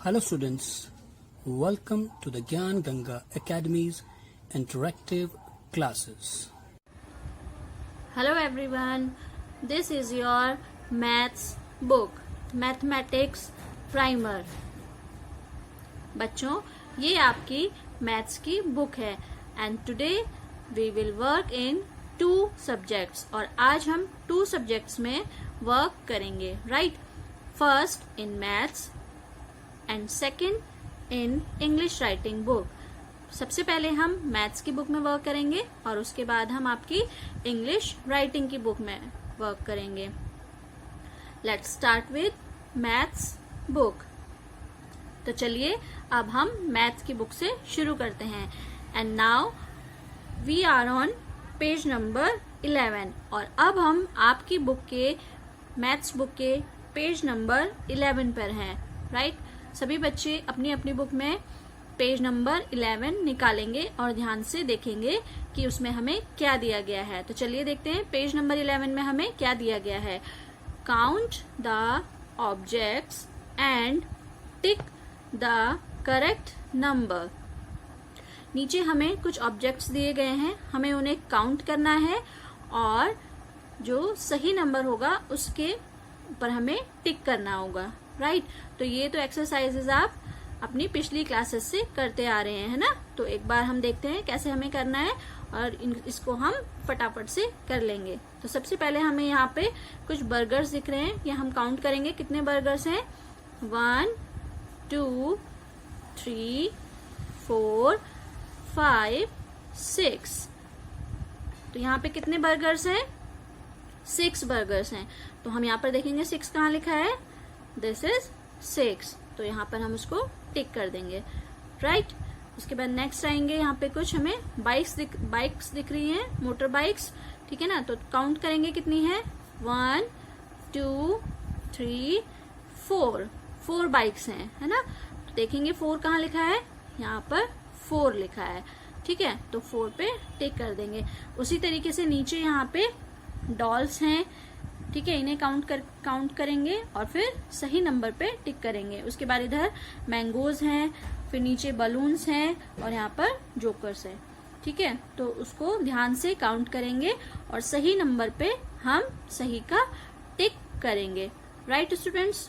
Hello students, welcome to the Gyan Ganga Academy's interactive classes. Hello everyone, this is your maths book, Mathematics Primer. बच्चों, ये आपकी maths की book है and today we will work in 2 subjects और आज हम 2 subjects में work करेंगे, right? First in maths and second in English writing book. सबसे पहले हम मैथ्स की बुक में वर्क करेंगे और उसके बाद हम आपकी इंग्लिश राइटिंग की बुक में वर्क करेंगे. Let's start with maths book. तो चलिए अब हम मैथ्स की बुक से शुरू करते हैं. And now we are on page number 11 और अब हम आपकी बुक के मैथ्स बुक के पेज नंबर 11 पर हैं, राइट? सभी बच्चे अपनी अपनी बुक में पेज नंबर 11 निकालेंगे और ध्यान से देखेंगे कि उसमें हमें क्या दिया गया है. तो चलिए देखते हैं पेज नंबर 11 में हमें क्या दिया गया है. Count the objects and tick the correct number. नीचे हमें कुछ ऑब्जेक्ट्स दिए गए हैं, हमें उन्हें काउंट करना है और जो सही नंबर होगा उसके ऊपर हमें टिक करना होगा, राइट? तो ये तो एक्सरसाइजेज आप अपनी पिछली क्लासेस से करते आ रहे हैं, है ना? तो एक बार हम देखते हैं कैसे हमें करना है और इसको हम फटाफट से कर लेंगे. तो सबसे पहले हमें यहाँ पे कुछ बर्गर्स दिख रहे हैं, ये हम काउंट करेंगे कितने बर्गर्स हैं. 1 2 3 4 5 6. तो यहाँ पे कितने बर्गर्स हैं? 6 बर्गर्स हैं. तो हम यहाँ पर देखेंगे 6 कहाँ लिखा है. This is 6. तो यहाँ पर हम उसको टिक कर देंगे, राइट? उसके बाद नेक्स्ट आएंगे, यहाँ पे कुछ हमें बाइक्स दिख रही हैं, मोटर बाइक्स, ठीक है ना? तो काउंट करेंगे कितनी है. 1 2 3 4 बाइक्स हैं, है ना? तो देखेंगे 4 कहाँ लिखा है. यहाँ पर 4 लिखा है, ठीक है? तो 4 पे टिक कर देंगे. उसी तरीके से नीचे यहाँ पे डॉल्स हैं, ठीक है? इन्हें काउंट करेंगे और फिर सही नंबर पे टिक करेंगे. उसके बाद इधर मैंगोज हैं, फिर नीचे बलून्स हैं और यहाँ पर जोकर्स हैं, ठीक है? तो उसको ध्यान से काउंट करेंगे और सही नंबर पे हम सही का टिक करेंगे, right students?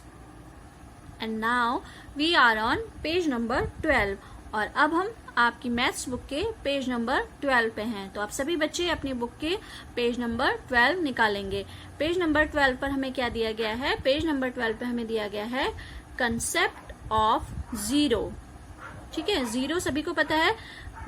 And now we are on page number 12 और अब हम आपकी मैथ्स बुक के पेज नंबर 12 पे हैं. तो आप सभी बच्चे अपनी बुक के पेज नंबर 12 निकालेंगे. पेज नंबर 12 पर हमें क्या दिया गया है. पेज नंबर 12 पे हमें दिया गया है कंसेप्ट ऑफ जीरो, ठीक है? जीरो सभी को पता है,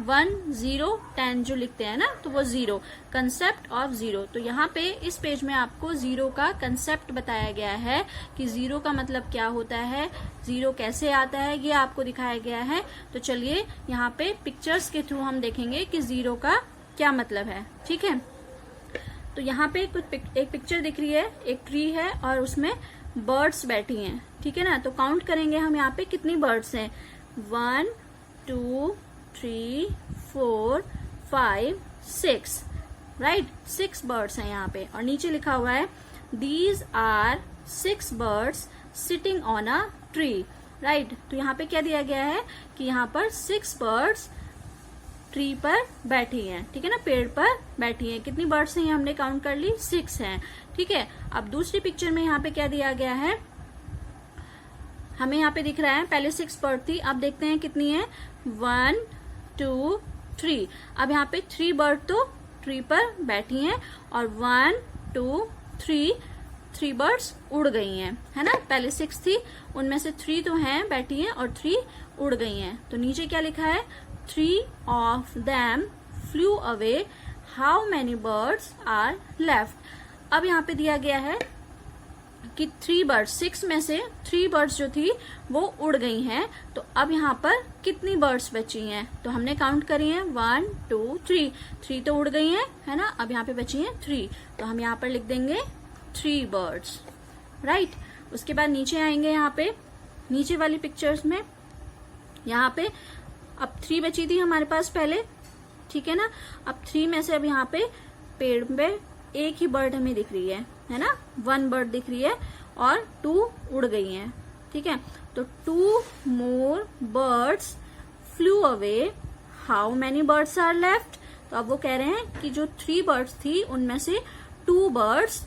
1 0 10 जो लिखते हैं ना, तो वो जीरो, कंसेप्ट ऑफ जीरो. तो यहाँ पे इस पेज में आपको जीरो का कंसेप्ट बताया गया है कि जीरो का मतलब क्या होता है, जीरो कैसे आता है, ये आपको दिखाया गया है. तो चलिए यहाँ पे पिक्चर्स के थ्रू हम देखेंगे कि जीरो का क्या मतलब है, ठीक है? तो यहाँ पे एक पिक्चर दिख रही है, एक ट्री है और उसमें बर्ड्स बैठी हैं, ठीक है ना? तो काउंट करेंगे हम यहाँ पे कितनी बर्ड्स हैं. 1 2 3 4 5 6, राइट? 6 बर्ड्स हैं यहाँ पे. और नीचे लिखा हुआ है these are 6 birds sitting on a tree, right? तो यहाँ पे क्या दिया गया है कि यहाँ पर 6 बर्ड्स ट्री पर बैठी हैं, ठीक है ना? पेड़ पर बैठी हैं. कितनी बर्ड्स हैं ये हमने काउंट कर ली, 6 हैं, ठीक है? अब दूसरी पिक्चर में यहाँ पे क्या दिया गया है, हमें यहाँ पे दिख रहा है पहले 6 बर्ड थी, अब देखते हैं कितनी है. 1 2 3. अब यहाँ पे 3 बर्ड तो ट्री पर बैठी हैं और 1 2 3 बर्ड्स उड़ गई हैं, है ना? पहले 6 थी, उनमें से 3 तो हैं बैठी हैं और 3 उड़ गई हैं. तो नीचे क्या लिखा है, 3 of them flew away, how many birds are left. अब यहाँ पे दिया गया है कि 3 बर्ड्स, 6 में से 3 बर्ड्स जो थी वो उड़ गई हैं. तो अब यहाँ पर कितनी बर्ड्स बची हैं, तो हमने काउंट करी हैं 1 2 3 तो उड़ गई हैं, है ना? अब यहाँ पे बची हैं 3, तो हम यहाँ पर लिख देंगे 3 बर्ड्स, राइट? उसके बाद नीचे आएंगे, यहाँ पे नीचे वाली पिक्चर्स में यहाँ पे अब 3 बची थी हमारे पास पहले, ठीक है ना? अब 3 में से अब यहाँ पे पेड़ पे एक ही बर्ड हमें दिख रही है ना? 1 बर्ड दिख रही है और 2 उड़ गई हैं, ठीक है? तो 2 more birds flew away. How many birds are left? तो अब वो कह रहे हैं कि जो 3 birds थी उनमें से 2 birds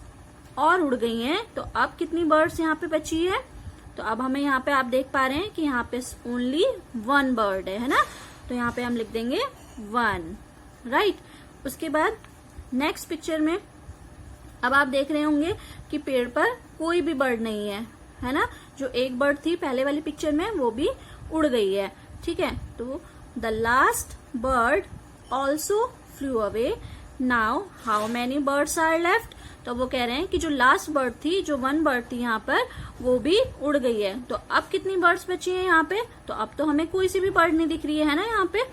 और उड़ गई हैं, तो अब कितनी birds यहाँ पे बची है? तो अब हमें यहाँ पे आप देख पा रहे हैं कि यहाँ पे ओनली 1 bird है ना, तो यहाँ पे हम लिख देंगे 1, राइट। उसके बाद नेक्स्ट पिक्चर में अब आप देख रहे होंगे कि पेड़ पर कोई भी बर्ड नहीं है ना। जो एक बर्ड थी पहले वाली पिक्चर में वो भी उड़ गई है, ठीक है। तो the last bird also flew away. Now how many birds are left? तो वो कह रहे हैं कि जो लास्ट बर्ड थी, जो 1 बर्ड थी यहाँ पर, वो भी उड़ गई है. तो अब कितनी बर्ड्स बची हैं यहाँ पे? तो अब तो हमें कोई सी भी बर्ड नहीं दिख रही है ना यहाँ पे.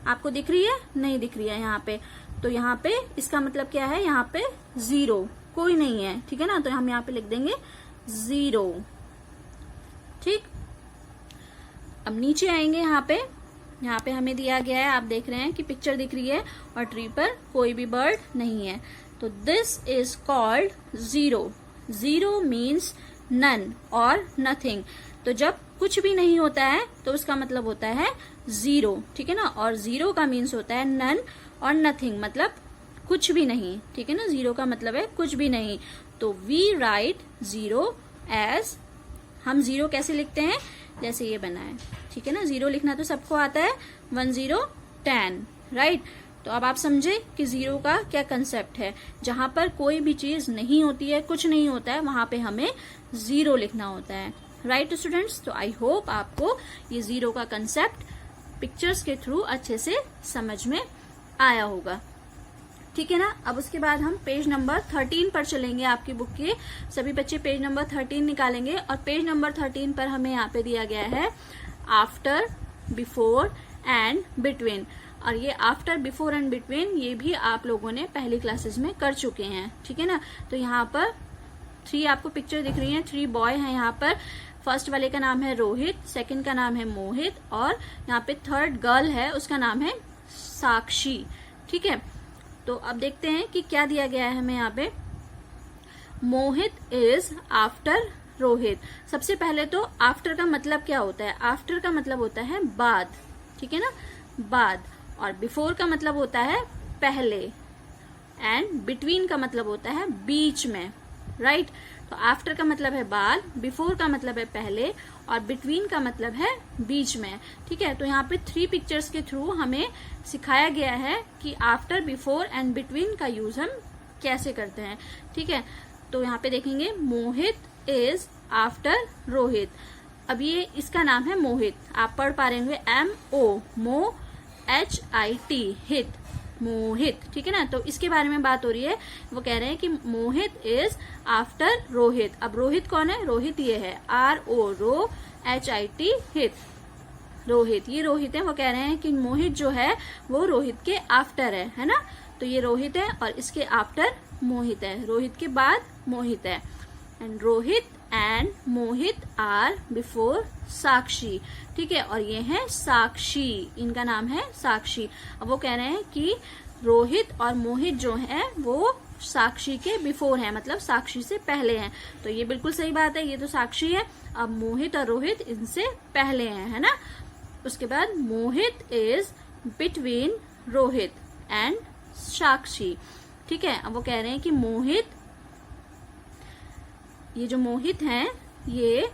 आपको दिख रही है? नहीं दिख रही है यहाँ पे. तो यहाँ पे इसका मतलब क्या है? यहाँ पे 0, कोई नहीं है, ठीक है ना. तो हम यहाँ पे लिख देंगे 0. ठीक. अब नीचे आएंगे यहाँ पे हमें दिया गया है, आप देख रहे हैं कि पिक्चर दिख रही है और ट्री पर कोई भी बर्ड नहीं है. तो this is called 0. 0 means none or nothing. तो जब कुछ भी नहीं होता है तो उसका मतलब होता है 0, ठीक है ना. और 0 का मीन्स होता है नन और नथिंग, मतलब कुछ भी नहीं, ठीक है ना. 0 का मतलब है कुछ भी नहीं. तो वी राइट 0 एज, हम 0 कैसे लिखते हैं? जैसे ये बना है, ठीक है ना. 0 लिखना तो सबको आता है. 1 0 10, राइट. तो अब आप समझे कि 0 का क्या कंसेप्ट है. जहां पर कोई भी चीज नहीं होती है, कुछ नहीं होता है, वहां पे हमें 0 लिखना होता है, राइट स्टूडेंट्स. तो आई होप आपको ये 0 का कंसेप्ट पिक्चर्स के थ्रू अच्छे से समझ में आया होगा, ठीक है ना. अब उसके बाद हम पेज नंबर 13 पर चलेंगे. आपकी बुक के सभी बच्चे पेज नंबर 13 निकालेंगे और पेज नंबर 13 पर हमें यहाँ पे दिया गया है आफ्टर, बिफोर एंड बिटवीन. और ये आफ्टर, बिफोर एंड बिटवीन ये भी आप लोगों ने पहली क्लासेस में कर चुके हैं, ठीक है ना. तो यहाँ पर 3 आपको पिक्चर दिख रही है. 3 बॉय हैं यहाँ पर. फर्स्ट वाले का नाम है रोहित, सेकंड का नाम है मोहित और यहाँ पे थर्ड गर्ल है, उसका नाम है साक्षी, ठीक है. तो अब देखते हैं कि क्या दिया गया है हमें यहाँ पे. मोहित इज आफ्टर रोहित. सबसे पहले तो आफ्टर का मतलब क्या होता है? आफ्टर का मतलब होता है बाद, ठीक है ना, बाद. और बिफोर का मतलब होता है पहले. एंड बिटवीन का मतलब होता है बीच में, राइट. तो आफ्टर का मतलब है बाद, बिफोर का मतलब है पहले और बिटवीन का मतलब है बीच में, ठीक है. तो यहाँ पे 3 पिक्चर्स के थ्रू हमें सिखाया गया है कि आफ्टर, बिफोर एंड बिटवीन का यूज हम कैसे करते हैं, ठीक है. तो यहाँ पे देखेंगे मोहित इज आफ्टर रोहित. अब ये इसका नाम है मोहित, आप पढ़ पा रहे होंगे MO, मो HIT, हित, मोहित, ठीक है ना. तो इसके बारे में बात हो रही है. वो कह रहे हैं कि मोहित इज आफ्टर रोहित. अब रोहित कौन है? रोहित ये है RO, रो, HIT, हित, रोहित. ये रोहित है. वो कह रहे हैं कि मोहित जो है वो रोहित के आफ्टर है ना. तो ये रोहित है और इसके आफ्टर मोहित है. रोहित के बाद मोहित है. And Rohit and Mohit are before Sakshi, ठीक है. और ये है साक्षी, इनका नाम है साक्षी. अब वो कह रहे हैं कि रोहित और मोहित जो है वो साक्षी के बिफोर है, मतलब साक्षी से पहले हैं. तो ये बिल्कुल सही बात है, ये तो साक्षी है. अब मोहित और रोहित इनसे पहले हैं, है ना. उसके बाद मोहित इज बिटवीन रोहित एंड साक्षी, ठीक है. अब वो कह रहे हैं कि मोहित, ये जो मोहित हैं ये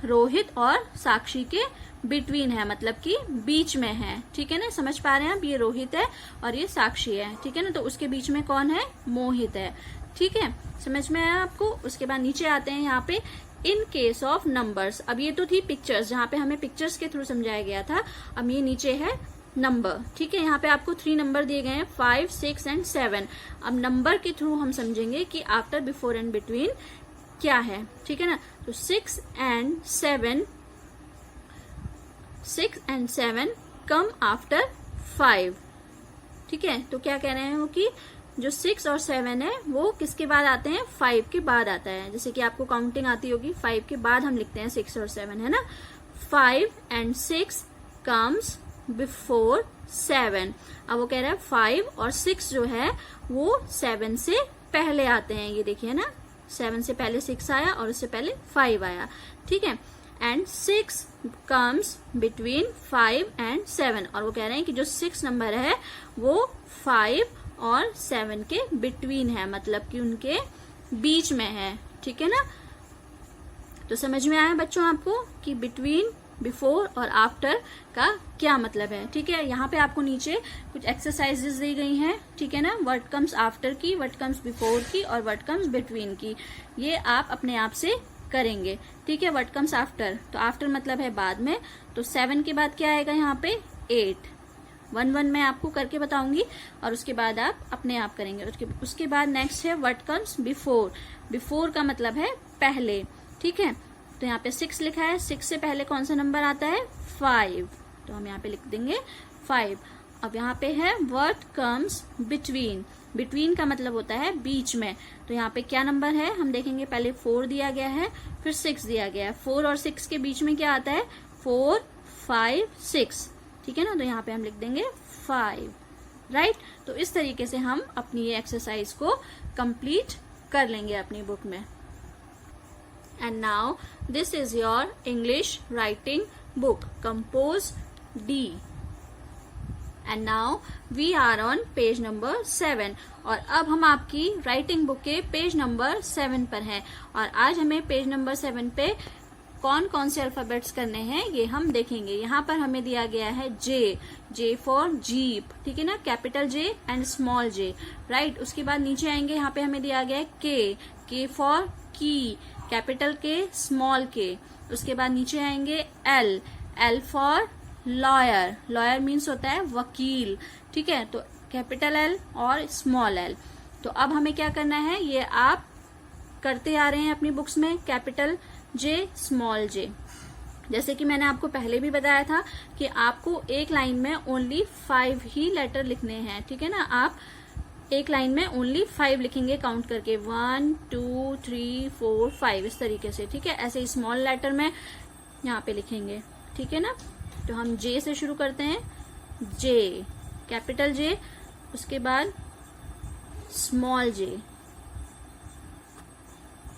रोहित और साक्षी के बिटवीन है, मतलब कि बीच में है, ठीक है ना. समझ पा रहे हैं आप? ये रोहित है और ये साक्षी है, ठीक है ना. तो उसके बीच में कौन है? मोहित है, ठीक है. समझ में आया आपको? उसके बाद नीचे आते हैं यहाँ पे इन केस ऑफ नंबर्स. अब ये तो थी पिक्चर्स, जहाँ पे हमें पिक्चर्स के थ्रू समझाया गया था. अब ये नीचे है नंबर, ठीक है. यहाँ पे आपको 3 नंबर दिए गए हैं, 5, 6 एंड 7. अब नंबर के थ्रू हम समझेंगे कि आफ्टर, बिफोर एंड बिटवीन क्या है, ठीक है ना. तो 6 and 7 कम आफ्टर 5, ठीक है. तो क्या कह रहे हैं वो कि जो 6 और 7 है वो किसके बाद आते हैं? 5 के बाद आता है. जैसे कि आपको काउंटिंग आती होगी, 5 के बाद हम लिखते हैं 6 और 7, है ना. 5 and 6 कम्स बिफोर 7. अब वो कह रहा है 5 और 6 जो है वो 7 से पहले आते हैं. ये देखिए ना, 7 से पहले 6 आया और उससे पहले 5 आया, ठीक है. And 6 comes between 5 and 7। और वो कह रहे हैं कि जो 6 नंबर है वो 5 और 7 के बिटवीन है, मतलब कि उनके बीच में है। ठीक है ना? तो समझ में आया बच्चों आपको कि बिटवीन, बिफोर और आफ्टर का क्या मतलब है। ठीक है, यहाँ पे आपको नीचे कुछ एक्सरसाइजेस दी गई हैं। ठीक है ना? व्हाट कम्स आफ्टर की, व्हाट कम्स बिफोर की और व्हाट कम्स बिटवीन की, ये आप अपने आप से करेंगे। ठीक है, व्हाट कम्स आफ्टर, तो आफ्टर मतलब है बाद में, तो 7 के बाद क्या आएगा यहाँ पे 8। 1 मैं आपको करके बताऊंगी और उसके बाद आप अपने आप करेंगे। उसके बाद नेक्स्ट है व्हाट कम्स बिफोर। बिफोर का मतलब है पहले। ठीक है, तो यहाँ पे 6 लिखा है, 6 से पहले कौन सा नंबर आता है 5, तो हम यहाँ पे लिख देंगे 5। अब यहाँ पे है व्हाट कम्स बिटवीन। बिटवीन का मतलब होता है बीच में, तो यहाँ पे क्या नंबर है हम देखेंगे। पहले 4 दिया गया है, फिर 6 दिया गया है। 4 और 6 के बीच में क्या आता है 4, 5, 6। ठीक है ना? तो यहाँ पे हम लिख देंगे 5। राइट? तो इस तरीके से हम अपनी ये एक्सरसाइज को कंप्लीट कर लेंगे अपनी बुक में। And now this is your English writing book, Compose D. And now we are on page number 7. और अब हम आपकी राइटिंग बुक के पेज नंबर 7 पर हैं। और आज हमें पेज नंबर 7 पे कौन कौन से अल्फाबेट्स करने हैं ये हम देखेंगे। यहाँ पर हमें दिया गया है जे फॉर जीप। ठीक है ना? Capital J and small J. Right? उसके बाद नीचे आएंगे, यहाँ पे हमें दिया गया है के फॉर की, कैपिटल के स्मॉल के। उसके बाद नीचे आएंगे L for lawyer. Lawyer means होता है वकील। ठीक है? तो कैपिटल एल और स्मॉल एल। तो अब हमें क्या करना है ये आप करते आ रहे हैं अपनी बुक्स में, कैपिटल जे स्मॉल जे। जैसे कि मैंने आपको पहले भी बताया था कि आपको एक लाइन में ओनली 5 ही लेटर लिखने हैं। ठीक है ना? आप एक लाइन में ओनली 5 लिखेंगे काउंट करके, 1 2 3 4 5 इस तरीके से। ठीक है? ऐसे ही स्मॉल लेटर में यहाँ पे लिखेंगे। ठीक है ना? तो हम जे से शुरू करते हैं, जे कैपिटल जे, उसके बाद स्मॉल जे।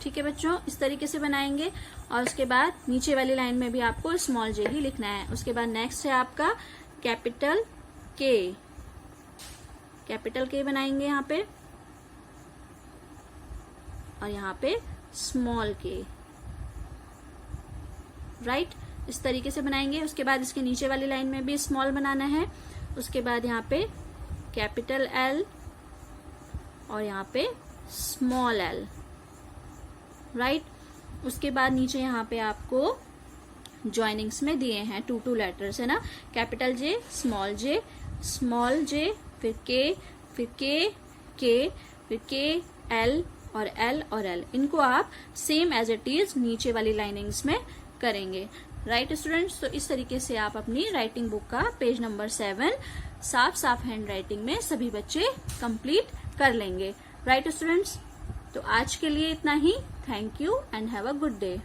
ठीक है बच्चों, इस तरीके से बनाएंगे। और उसके बाद नीचे वाली लाइन में भी आपको स्मॉल जे ही लिखना है। उसके बाद नेक्स्ट है आपका कैपिटल के। कैपिटल के बनाएंगे यहाँ पे और यहाँ पे स्मॉल के। राइट? इस तरीके से बनाएंगे। उसके बाद इसके नीचे वाली लाइन में भी स्मॉल बनाना है। उसके बाद यहाँ पे कैपिटल एल और यहाँ पे स्मॉल एल। राइट? उसके बाद नीचे यहाँ पे आपको ज्वाइनिंग्स में दिए हैं 2 लेटर्स, है ना? कैपिटल जे, स्मॉल जे, फिर के, फिर के, एल और एल। इनको आप सेम एज इट इज नीचे वाली लाइनिंग्स में करेंगे। Right students? तो इस तरीके से आप अपनी राइटिंग बुक का पेज नंबर 7 साफ हैंड राइटिंग में सभी बच्चे कंप्लीट कर लेंगे। Right students? तो आज के लिए इतना ही। Thank you and have a good day.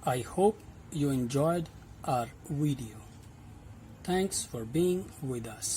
I hope you enjoyed our video. Thanks for being with us.